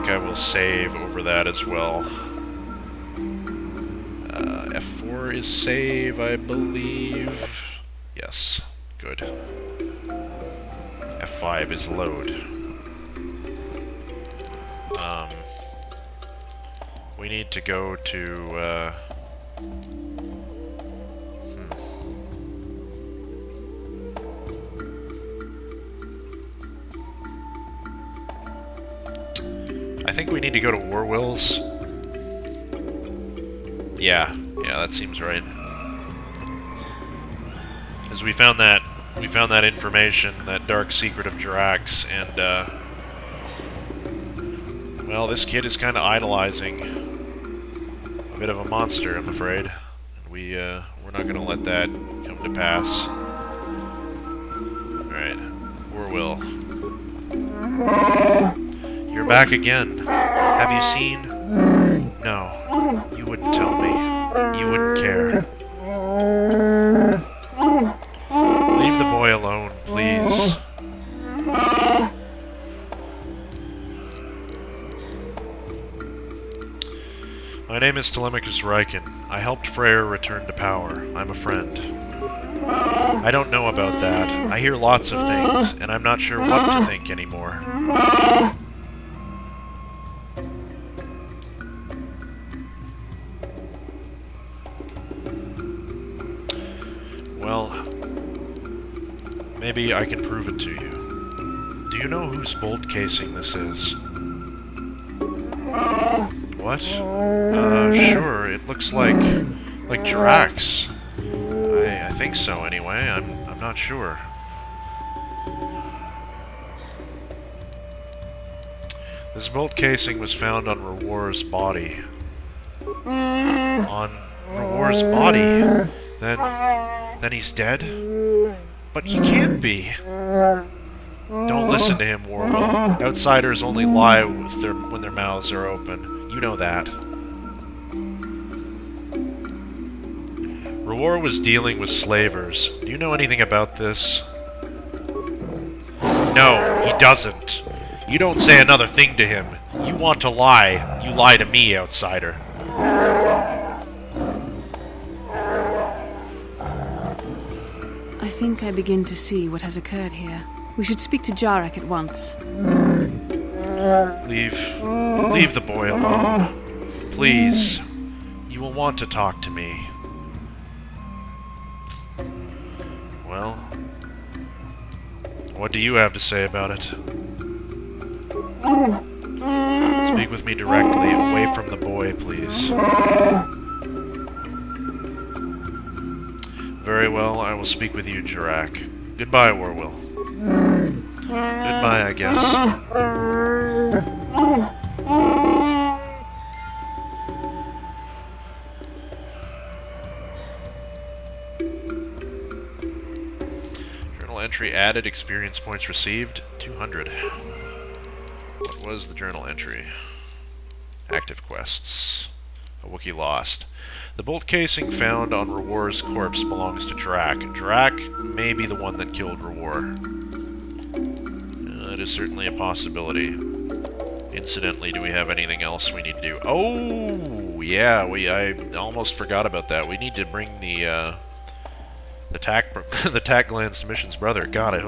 think I will save over that as well. F4 is save, I believe. Yes, good. F5 is load. We need to go to, I think we need to go to Warwill's. Yeah, that seems right. Because we found that information, that dark secret of Jirax, and well, this kid is kind of idolizing a bit of a monster, I'm afraid. We're not going to let that come to pass. All right, Warwill. You're back again. Have you seen? No. You wouldn't tell me. You wouldn't care. Leave the boy alone, please. My name is Telemachus Riken. I helped Freyr return to power. I'm a friend. I don't know about that. I hear lots of things, and I'm not sure what to think anymore. Well, maybe I can prove it to you. Do you know whose bolt casing this is? What? Sure, it looks like Jirax. I think so anyway, I'm not sure. This bolt casing was found on Rewar's body. On Rewar's body? Then he's dead? But he can't be. Don't listen to him, Warwill. Outsiders only lie when their mouths are open. You know that. Rewar was dealing with slavers. Do you know anything about this? No, he doesn't. You don't say another thing to him. You want to lie. You lie to me, outsider. I think I begin to see what has occurred here. We should speak to Jarek at once. Leave the boy alone. Please. You will want to talk to me. Well, what do you have to say about it? Speak with me directly, away from the boy, please. Very well, I will speak with you, Jirak. Goodbye, Warwill. Goodbye, I guess. Journal entry added, experience points received, 200. What was the journal entry? Active quests. A Wookiee lost. The bolt casing found on Rewar's corpse belongs to Drak. Drak may be the one that killed Rewar. That is certainly a possibility. Incidentally, do we have anything else we need to do? Oh, yeah, I almost forgot about that. We need to bring the tack glands to Mission's brother. God, I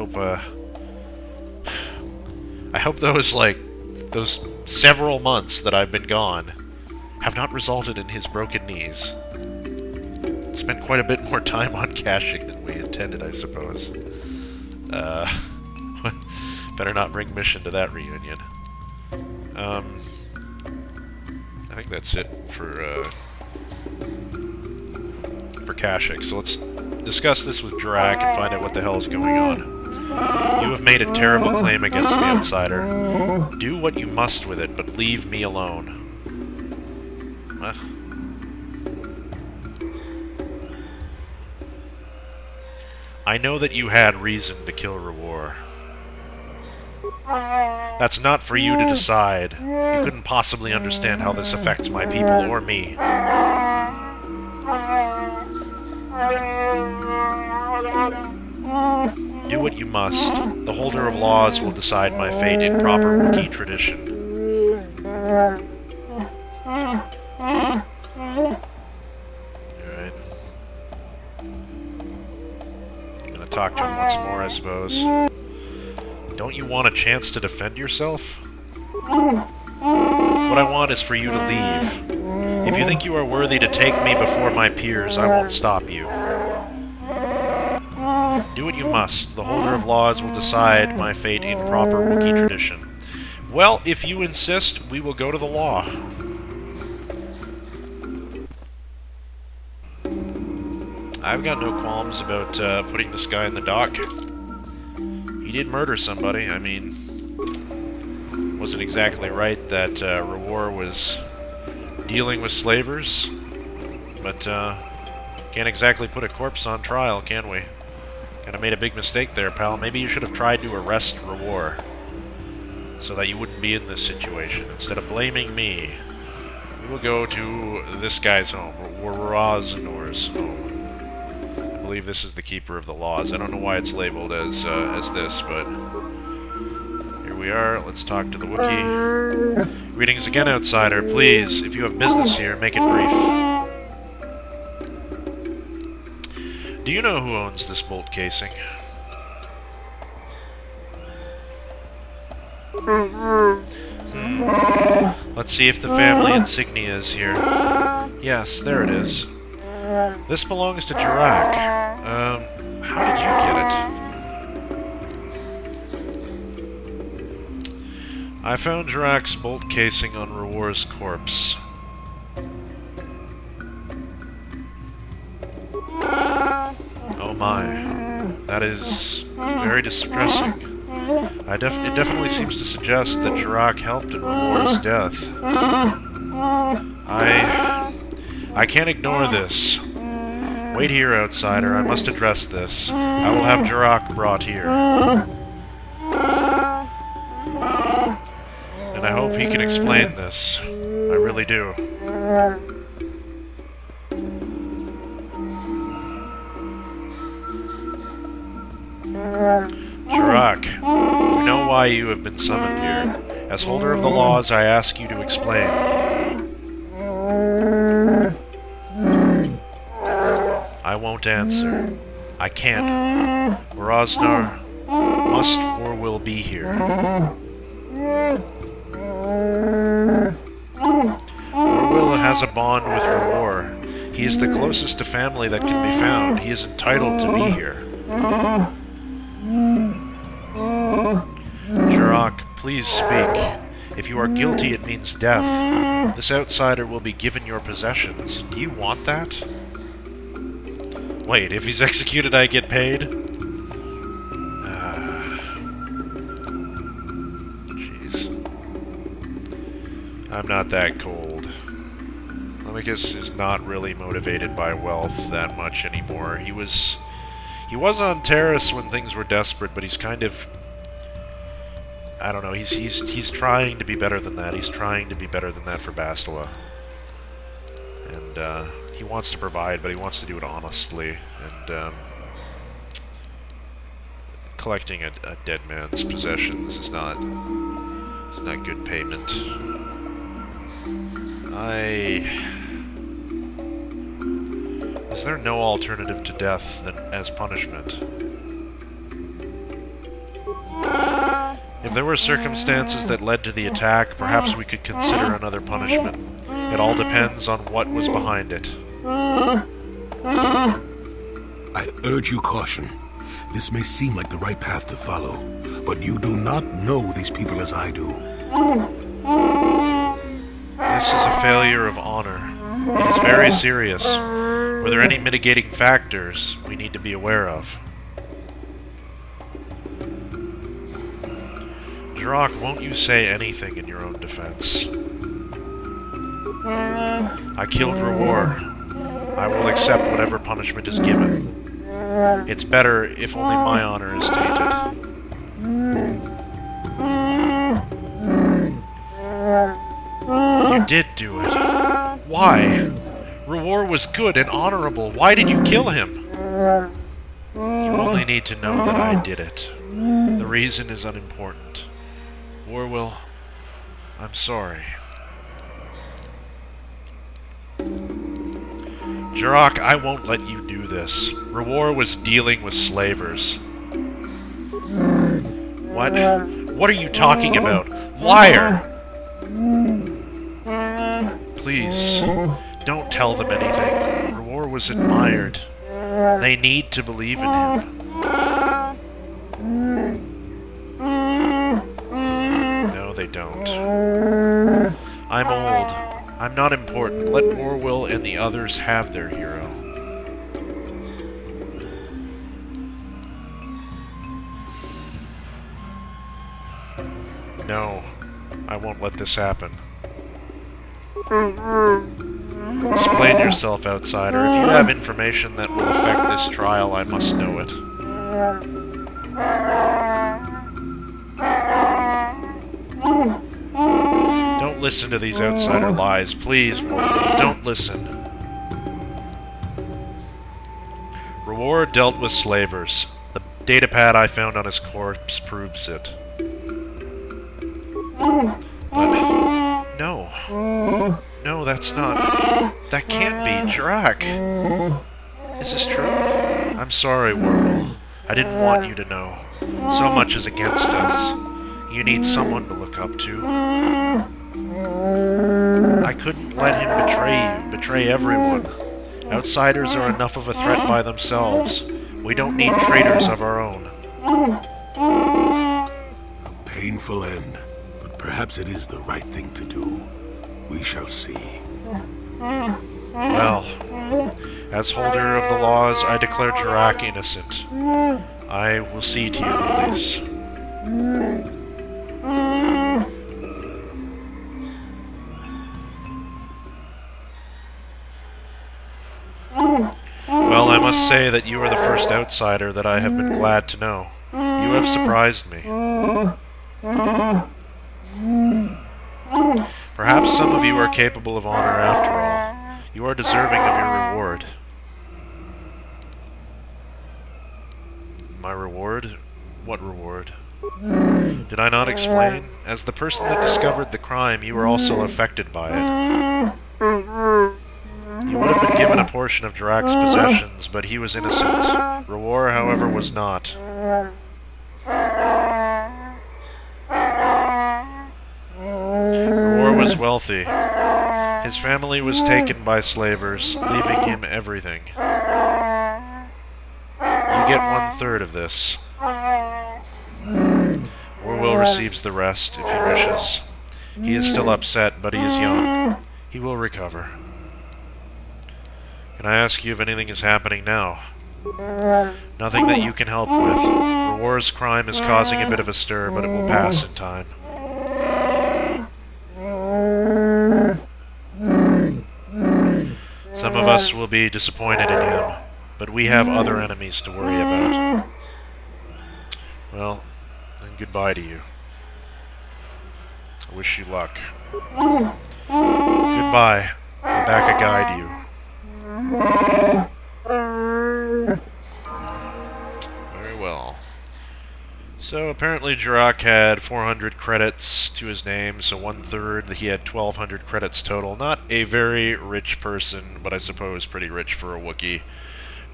hope those several months that I've been gone have not resulted in his broken knees. Spent quite a bit more time on Kashyyyk than we intended, I suppose. Better not bring Mission to that reunion. I think that's it for Kashyyyk. So let's discuss this with Drak and find out what the hell is going on. You have made a terrible claim against me, outsider. Do what you must with it, but leave me alone. What? I know that you had reason to kill Rewar. That's not for you to decide. You couldn't possibly understand how this affects my people or me. Do what you must. The holder of laws will decide my fate in proper Wookiee tradition. Alright. I'm gonna talk to him once more, I suppose. Don't you want a chance to defend yourself? What I want is for you to leave. If you think you are worthy to take me before my peers, I won't stop you. Do what you must. The holder of laws will decide my fate in proper Wookiee tradition. Well, if you insist, we will go to the law. I've got no qualms about putting this guy in the dock. He did murder somebody. I mean, wasn't exactly right that Rewar was dealing with slavers, but can't exactly put a corpse on trial, can we? Kinda made a big mistake there, pal. Maybe you should have tried to arrest Rewar, so that you wouldn't be in this situation. Instead of blaming me, we will go to this guy's home, Razanor's home. I believe this is the Keeper of the Laws. I don't know why it's labeled as this, but here we are. Let's talk to the Wookiee. Greetings again, outsider. Please, if you have business here, make it brief. Do you know who owns this bolt casing? Let's see if the family insignia is here. Yes, there it is. This belongs to Kashyyyk. How did you get it? I found Kashyyy's bolt casing on Rewar's corpse. Oh my. That is very distressing. It definitely seems to suggest that Kashyyyk helped in Rewar's death. I can't ignore this. Wait here, outsider. I must address this. I will have Kashyyyk brought here. And I hope he can explain this. I really do. Kashyyyk, you know why you have been summoned here. As holder of the laws, I ask you to explain. I won't answer. I can't. Rosnar must or will be here. Orwell has a bond with Rewar. He is the closest to family that can be found. He is entitled to be here. Kashyyyk, please speak. If you are guilty, it means death. This outsider will be given your possessions. Do you want that? Wait, if he's executed, I get paid? Jeez. I'm not that cold. Lemicus is not really motivated by wealth that much anymore. He was on Terrace when things were desperate, but he's kind of... I don't know, he's trying to be better than that. He's trying to be better than that for Bastila. And, he wants to provide, but he wants to do it honestly. And, collecting a dead man's possessions is not good payment. Is there no alternative to death than as punishment? If there were circumstances that led to the attack, perhaps we could consider another punishment. It all depends on what was behind it. I urge you caution. This may seem like the right path to follow, but you do not know these people as I do. This is a failure of honor. It is very serious. Were there any mitigating factors we need to be aware of? Kashyyyk, won't you say anything in your own defense? I killed Rewar. I will accept whatever punishment is given. It's better if only my honor is tainted. You did do it. Why? Rewar was good and honorable. Why did you kill him? You only need to know that I did it. The reason is unimportant. Orwell, I'm sorry. Jirok, I won't let you do this. Rewar was dealing with slavers. What? What are you talking about? Liar! Please, don't tell them anything. Rewar was admired. They need to believe in him. No, they don't. I'm old. I'm not important. Let Orwell and the others have their hero. No, I won't let this happen. Explain yourself, outsider. If you have information that will affect this trial, I must know it. Don't listen to these outsider lies. Please, Orwell, don't listen. Rewar dealt with slavers. The datapad I found on his corpse proves it. But no. No, that's not... That can't be. Jirok. Is this true? I'm sorry, Orwell. I didn't want you to know. So much is against us. You need someone to look up to. I couldn't let him betray you, betray everyone. Outsiders are enough of a threat by themselves. We don't need traitors of our own. A painful end, but perhaps it is the right thing to do. We shall see. Well, as holder of the laws, I declare Jirok innocent. I will see to your release. Well, I must say that you are the first outsider that I have been glad to know. You have surprised me. Perhaps some of you are capable of honor after all. You are deserving of your reward. My reward? What reward? Did I not explain? As the person that discovered the crime, you were also affected by it. You would have been given a portion of Jirok's possessions, but he was innocent. Rewar, however, was not. Rewar was wealthy. His family was taken by slavers, leaving him everything. You get 1/3 of this. Orwell receives the rest, if he wishes. He is still upset, but he is young. He will recover. Can I ask you if anything is happening now? Nothing that you can help with. Rewar's crime is causing a bit of a stir, but it will pass in time. Some of us will be disappointed in him, but we have other enemies to worry about. Well, then goodbye to you. I wish you luck. Goodbye. I'll back a guide you. Very well. So apparently Jirok had 400 credits to his name, so 1/3, he had 1,200 credits total. Not a very rich person, but I suppose pretty rich for a Wookiee.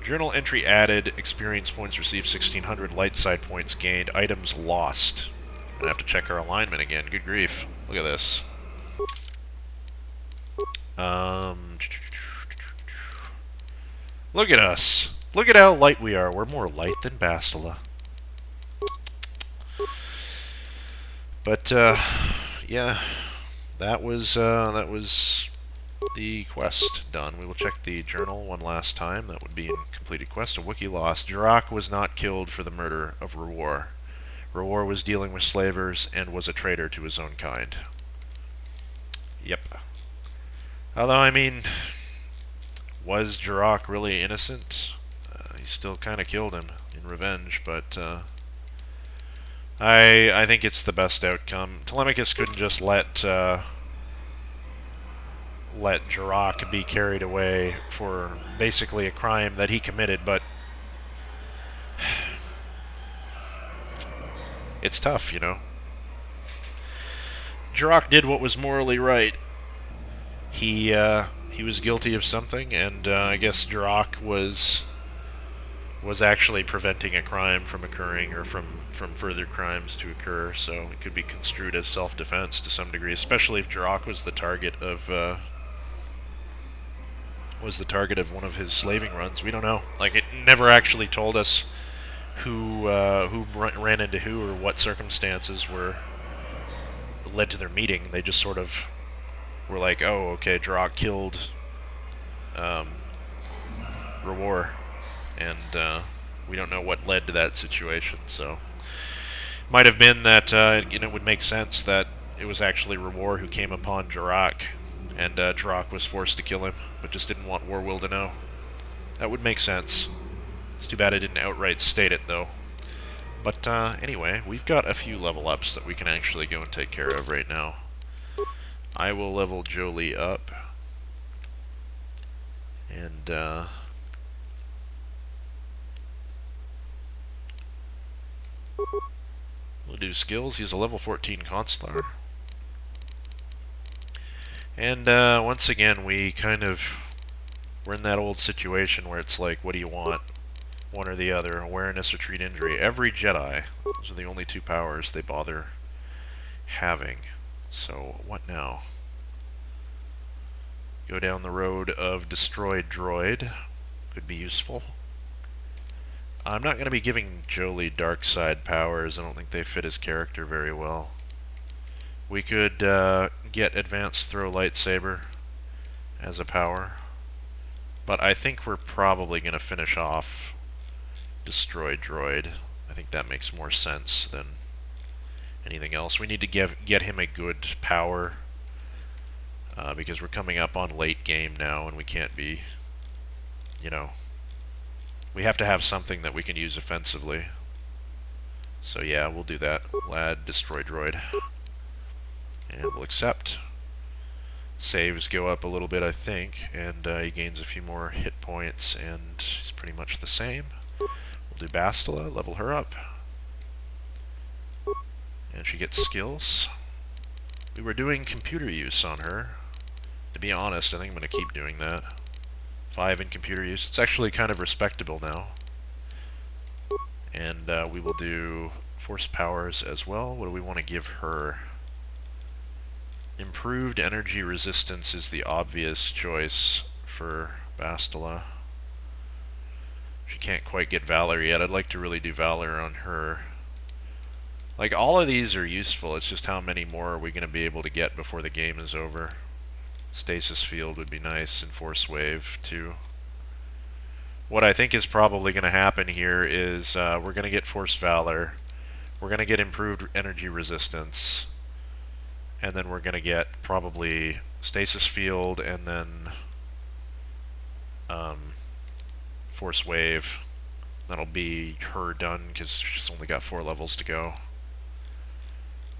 Journal entry added, experience points received 1,600, light side points gained, items lost. I'm gonna have to check our alignment again, good grief. Look at this. Look at us. Look at how light we are. We're more light than Bastila. But, yeah, that was the quest done. We will check the journal one last time. That would be in completed quest. A Wookiee lost. Jirok was not killed for the murder of Rewar. Rewar was dealing with slavers and was a traitor to his own kind. Yep. Although, I mean, was Jirok really innocent? He still kind of killed him in revenge, but I think it's the best outcome. Telemachus couldn't just let Jirok be carried away for basically a crime that he committed, but it's tough, you know. Jirok did what was morally right. He he was guilty of something, and I guess Drak was actually preventing a crime from occurring, or from further crimes to occur, so it could be construed as self-defense to some degree, especially if Drak was the target of one of his slaving runs. We don't know. Like, it never actually told us who ran into who, or what circumstances led to their meeting. They just sort of were like, oh, okay, Drak killed Rewar, and we don't know what led to that situation, so might have been that it would make sense that it was actually Rewar who came upon Drak, and Drak was forced to kill him, but just didn't want Warwill to know. That would make sense. It's too bad I didn't outright state it, though. But anyway, we've got a few level ups that we can actually go and take care of right now. I will level Jolie up, and we'll do skills. He's a level 14 Consular. And once again, we're in that old situation where it's like, what do you want? One or the other, awareness or treat injury. Every Jedi, those are the only two powers they bother having. So, what now? Go down the road of destroyed droid. Could be useful. I'm not going to be giving Jolie dark side powers. I don't think they fit his character very well. We could get advanced throw lightsaber as a power, but I think we're probably going to finish off destroyed droid. I think that makes more sense than anything else. We need to get him a good power, because we're coming up on late game now, and we can't be, we have to have something that we can use offensively. So yeah, we'll do that. Lad, destroy droid. And we'll accept. Saves go up a little bit, I think, and he gains a few more hit points, and he's pretty much the same. We'll do Bastila, level her up. And she gets skills. We were doing computer use on her. To be honest, I think I'm going to keep doing that. 5 in computer use. It's actually kind of respectable now. And we will do force powers as well. What do we want to give her? Improved energy resistance is the obvious choice for Bastila. She can't quite get Valor yet. I'd like to really do Valor on her. Like, all of these are useful. It's just how many more are we going to be able to get before the game is over. Stasis Field would be nice, and Force Wave too. What I think is probably going to happen here is we're going to get Force Valor, we're going to get improved energy resistance, and then we're going to get probably Stasis Field, and then Force Wave. That'll be her done, because she's only got 4 levels to go.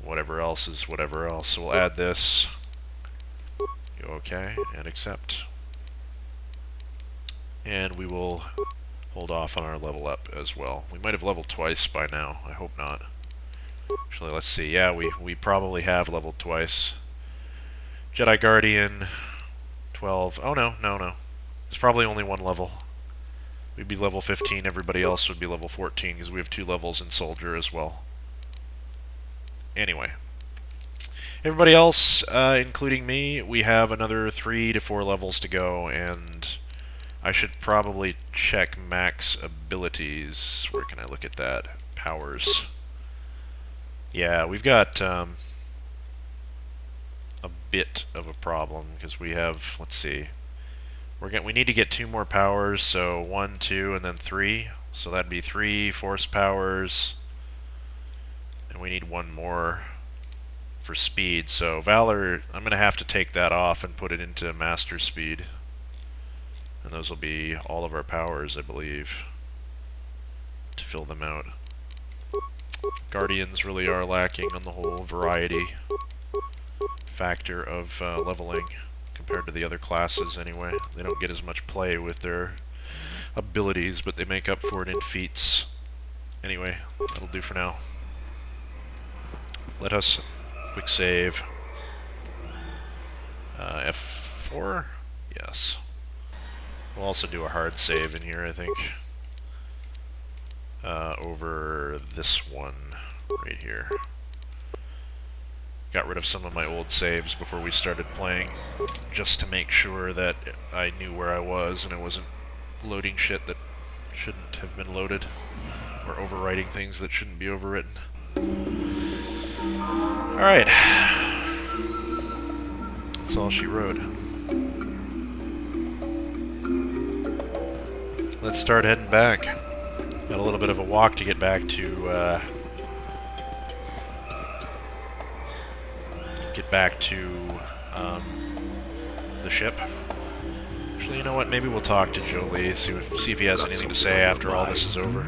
Whatever else is whatever else. So we'll add this. Go OK, and accept. And we will hold off on our level up as well. We might have leveled twice by now. I hope not. Actually, let's see. Yeah, we probably have leveled twice. Jedi Guardian, 12. Oh, no. It's probably only 1 level. We'd be level 15. Everybody else would be level 14, because we have 2 levels in Soldier as well. Anyway. Everybody else, including me, we have another 3 to 4 levels to go, and I should probably check max abilities. Where can I look at that? Powers. Yeah, we've got a bit of a problem, because we have, let's see, we need to get 2 more powers, so 1, 2, and then 3. So that'd be 3 force powers, and we need 1 more for speed. So Valor, I'm going to have to take that off and put it into master speed. And those will be all of our powers, I believe, to fill them out. Guardians really are lacking on the whole variety factor of leveling compared to the other classes anyway. They don't get as much play with their abilities, but they make up for it in feats. Anyway, that'll do for now. Let us quick save. F4? Yes. We'll also do a hard save in here, I think. Over this one right here. Got rid of some of my old saves before we started playing, just to make sure that I knew where I was and I wasn't loading shit that shouldn't have been loaded, or overwriting things that shouldn't be overwritten. Alright. That's all she wrote. Let's start heading back. Got a little bit of a walk to get back to, the ship. Actually, you know what? Maybe we'll talk to Jolie, see if he has anything to say after all this is over.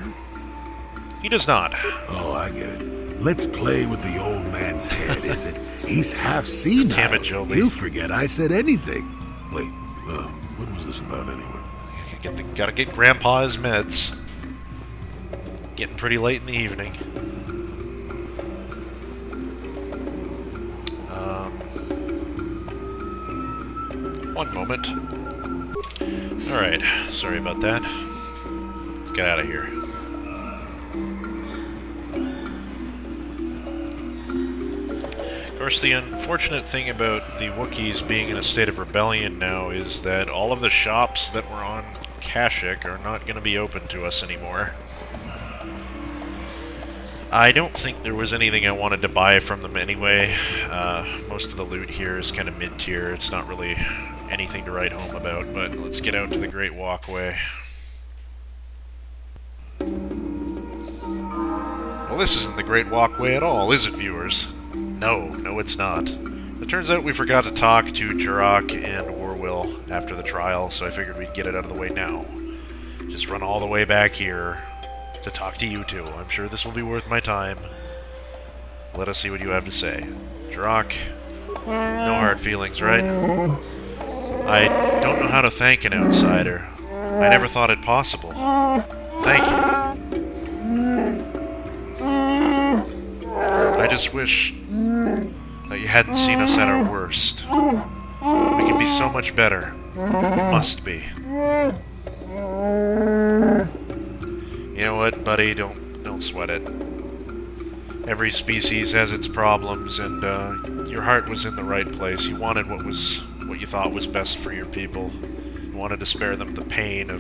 He does not. Oh, I get it. Let's play with the old man's head, is it? He's half senile. Damn it, Jolie. He'll forget I said anything. Wait, what was this about anyway? Gotta get Grandpa his meds. Getting pretty late in the evening. One moment. Alright, sorry about that. Let's get out of here. Of course, the unfortunate thing about the Wookiees being in a state of rebellion now is that all of the shops that were on Kashyyyk are not going to be open to us anymore. I don't think there was anything I wanted to buy from them anyway. Most of the loot here is kind of mid-tier. It's not really anything to write home about, but let's get out to the Great Walkway. Well, this isn't the Great Walkway at all, is it, viewers? No, it's not. It turns out we forgot to talk to Kashyyyk and Orwell after the trial, so I figured we'd get it out of the way now. Just run all the way back here to talk to you two. I'm sure this will be worth my time. Let us see what you have to say. Kashyyyk, no hard feelings, right? I don't know how to thank an outsider. I never thought it possible. Thank you. I just wish that you hadn't seen us at our worst. We can be so much better. We must be. You know what, buddy? Don't sweat it. Every species has its problems, and your heart was in the right place. You wanted what you thought was best for your people. You wanted to spare them the pain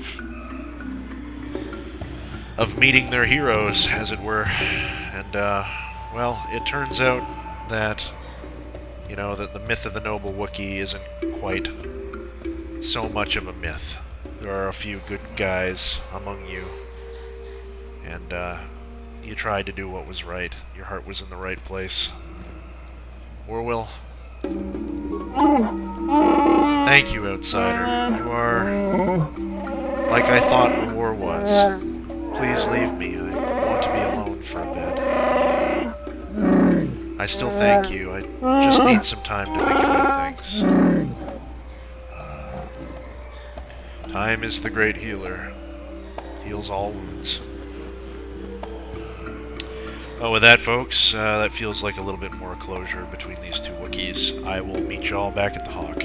of meeting their heroes, as it were. And well, it turns out that that the myth of the noble Wookiee isn't quite so much of a myth. There are a few good guys among you, and you tried to do what was right. Your heart was in the right place. Orwell, thank you, outsider. You are like I thought war was. Please leave me. I want to be alone for a bit. I still thank you. I just need some time to think about things. Time is the great healer. Heals all wounds. Oh, with that, folks, that feels like a little bit more closure between these two Wookiees. I will meet y'all back at the Hawk.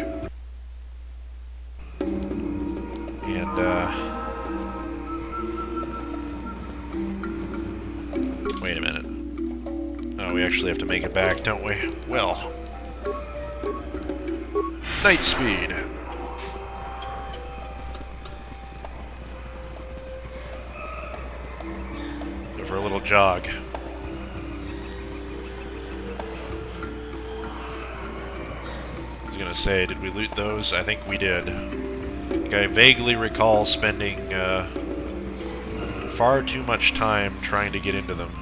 And, wait a minute. Oh, we actually have to make it back, don't we? Well. Night speed. Go for a little jog. I was gonna say, did we loot those? I think we did. I vaguely recall spending far too much time trying to get into them.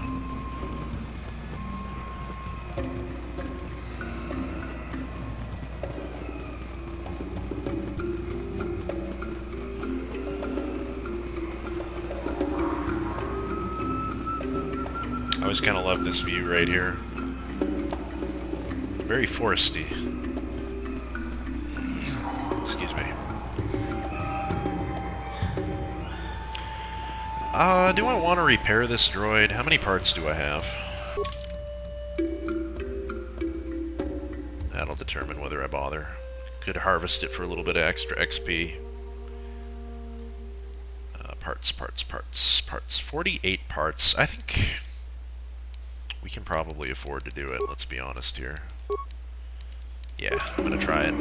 I always kind of love this view right here. Very foresty. Excuse me. Do I want to repair this droid? How many parts do I have? That'll determine whether I bother. Could harvest it for a little bit of extra XP. Parts. 48 parts. I think we can probably afford to do it, let's be honest here. Yeah, I'm gonna try it.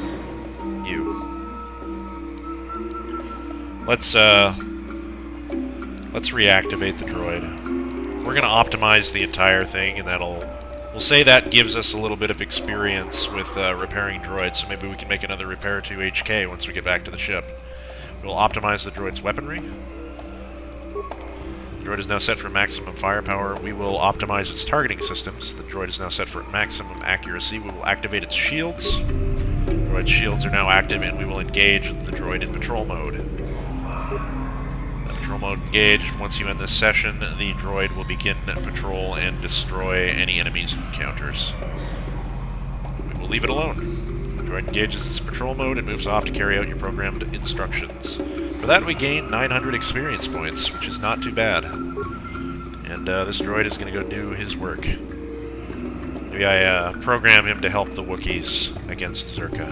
Let's reactivate the droid. We're gonna optimize the entire thing, and we'll say that gives us a little bit of experience with repairing droids, so maybe we can make another repair to HK once we get back to the ship. We'll optimize the droid's weaponry. The droid is now set for maximum firepower. We will optimize its targeting systems. The droid is now set for maximum accuracy. We will activate its shields. The droid's shields are now active, and we will engage the droid in patrol mode. Patrol mode engaged. Once you end this session, the droid will begin patrol and destroy any enemies it encounters. We will leave it alone. The droid engages its patrol mode and moves off to carry out your programmed instructions. For that, we gain 900 experience points, which is not too bad. And this droid is going to go do his work. Maybe I program him to help the Wookiees against Zerka.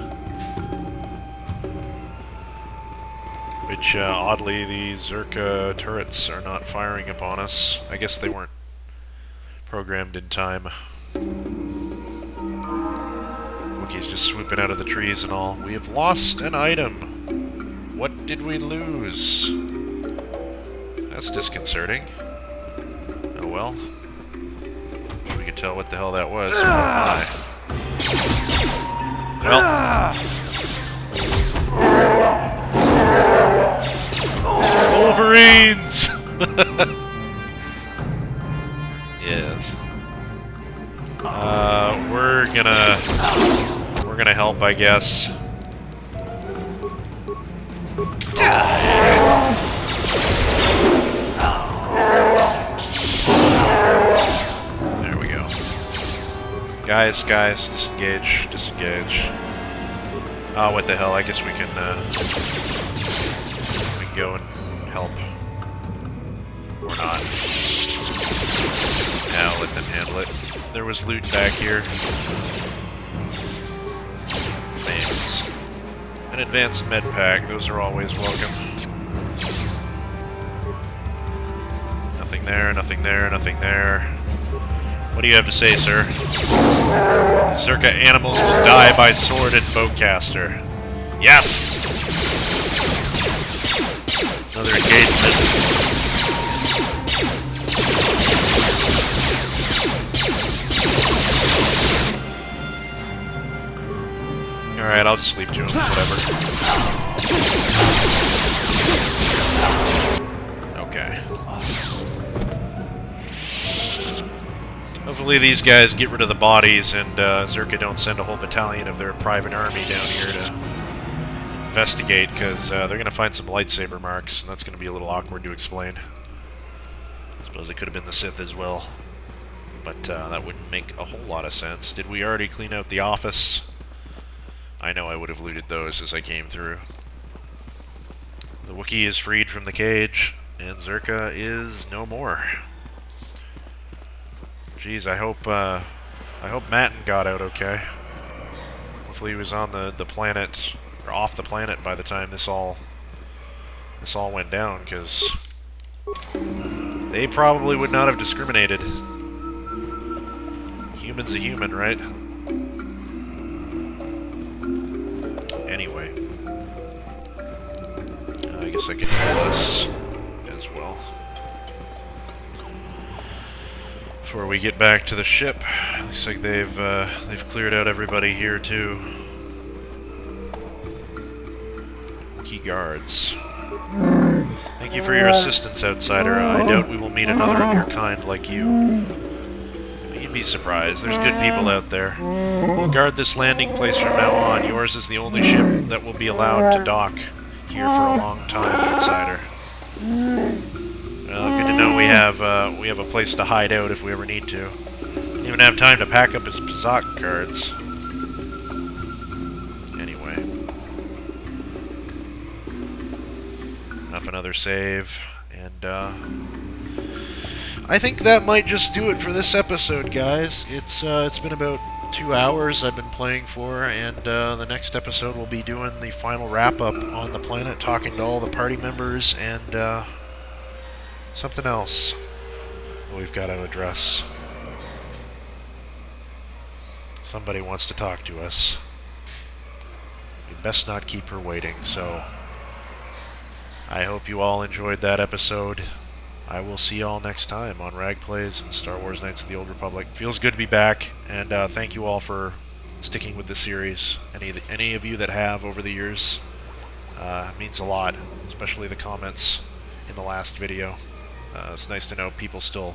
Which, oddly, the Zerka turrets are not firing upon us. I guess they weren't programmed in time. Wookiees just swooping out of the trees and all. We have lost an item. What did we lose? That's disconcerting. Oh well. Wish we could tell what the hell that was. Well. Wolverines! Yes. We're gonna help, I guess. There we go. Guys, disengage. Oh, what the hell? I guess we can go and help. Or not. Yeah, I'll let them handle it. There was loot back here. Thanks. An advanced med pack, those are always welcome. Nothing there. What do you have to say, sir? Zerka animals will die by sword and bowcaster. Yes! Another engagement. Alright, I'll just leave to him, whatever. Okay. Hopefully these guys get rid of the bodies and Zerka don't send a whole battalion of their private army down here to investigate, because they're going to find some lightsaber marks, and that's going to be a little awkward to explain. I suppose it could have been the Sith as well, but that wouldn't make a whole lot of sense. Did we already clean out the office? I know I would have looted those as I came through. The Wookiee is freed from the cage, and Zerka is no more. Jeez, I hope Matten got out okay. Hopefully he was on the planet, or off the planet by the time this all went down, because they probably would not have discriminated. Human's a human, right? Anyway, I guess I can do this as well before we get back to the ship. Looks like they've cleared out everybody here too. Key guards. Thank you for your assistance, outsider. I doubt we will meet another of your kind like you. You'd be surprised. There's good people out there. We'll guard this landing place from now on. Yours is the only ship that will be allowed to dock here for a long time, outsider. Well, good to know we have a place to hide out if we ever need to. Don't even have time to pack up his Kashyyyk cards. Anyway. Up another save, and I think that might just do it for this episode, guys. It's been about 2 hours I've been playing for, and the next episode we'll be doing the final wrap-up on the planet, talking to all the party members, and something else we've got to address. Somebody wants to talk to us. We best not keep her waiting, so I hope you all enjoyed that episode. I will see y'all next time on Rag Plays and Star Wars Knights of the Old Republic. Feels good to be back, and thank you all for sticking with the series. Any of you that have over the years, means a lot, especially the comments in the last video. It's nice to know people still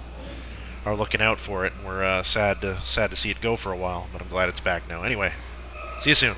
are looking out for it, and we're sad to see it go for a while, but I'm glad it's back now. Anyway, see you soon.